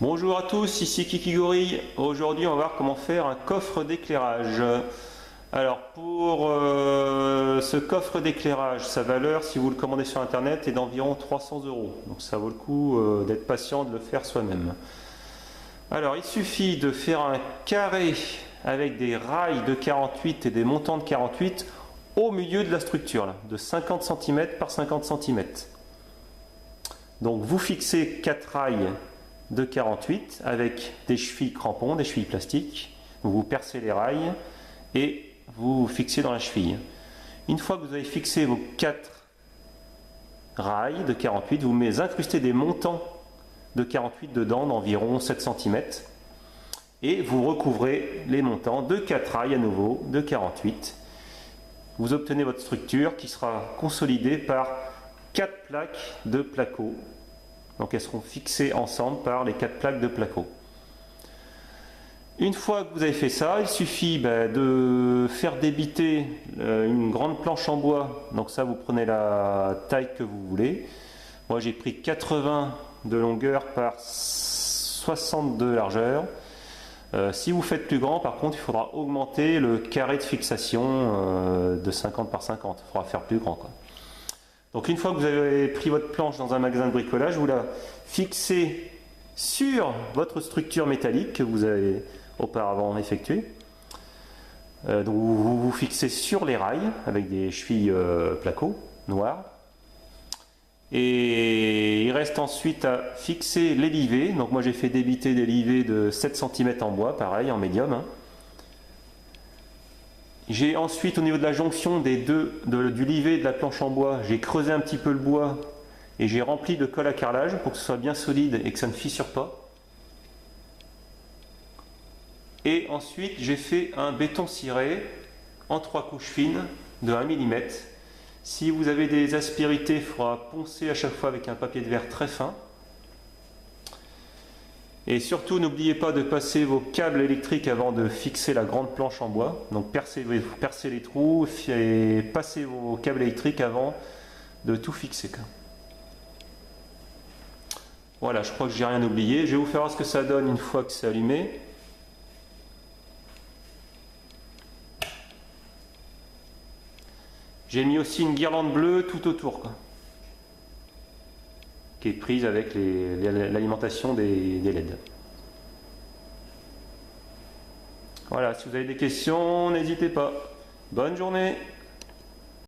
Bonjour à tous, ici Kikigori. Aujourd'hui, on va voir comment faire un coffre d'éclairage. Alors, pour ce coffre d'éclairage, sa valeur, si vous le commandez sur Internet, est d'environ 300 €. Donc, ça vaut le coup d'être patient, de le faire soi-même. Alors, il suffit de faire un carré avec des rails de 48 et des montants de 48 au milieu de la structure, là, de 50 cm par 50 cm. Donc, vous fixez 4 rails de 48 avec des chevilles crampons, des chevilles plastiques. Vous percez les rails et vous fixez dans la cheville. Une fois que vous avez fixé vos 4 rails de 48, vous incrustez des montants de 48 dedans d'environ 7 cm et vous recouvrez les montants de 4 rails à nouveau de 48. Vous obtenez votre structure qui sera consolidée par 4 plaques de placo. Donc elles seront fixées ensemble par les 4 plaques de placo. Une fois que vous avez fait ça, il suffit de faire débiter une grande planche en bois. Donc ça, vous prenez la taille que vous voulez. Moi, j'ai pris 80 de longueur par 60 de largeur. Si vous faites plus grand, par contre, il faudra augmenter le carré de fixation de 50 par 50. Il faudra faire plus grand, quoi. Donc une fois que vous avez pris votre planche dans un magasin de bricolage, vous la fixez sur votre structure métallique que vous avez auparavant effectuée. Donc vous fixez sur les rails avec des chevilles placo noires. Et il reste ensuite à fixer les livets. Donc moi j'ai fait débiter des livets de 7 cm en bois, pareil en médium, hein. J'ai ensuite, au niveau de la jonction du livet et de la planche en bois, j'ai creusé un petit peu le bois et j'ai rempli de colle à carrelage pour que ce soit bien solide et que ça ne fissure pas. Et ensuite, j'ai fait un béton ciré en 3 couches fines de 1 mm. Si vous avez des aspérités, il faudra poncer à chaque fois avec un papier de verre très fin. Et surtout, n'oubliez pas de passer vos câbles électriques avant de fixer la grande planche en bois. Donc percez les trous et passez vos câbles électriques avant de tout fixer. Voilà, je crois que j'ai rien oublié. Je vais vous faire voir ce que ça donne une fois que c'est allumé. J'ai mis aussi une guirlande bleue tout autour, qui est prise avec l'alimentation des LED. Voilà, si vous avez des questions, n'hésitez pas. Bonne journée!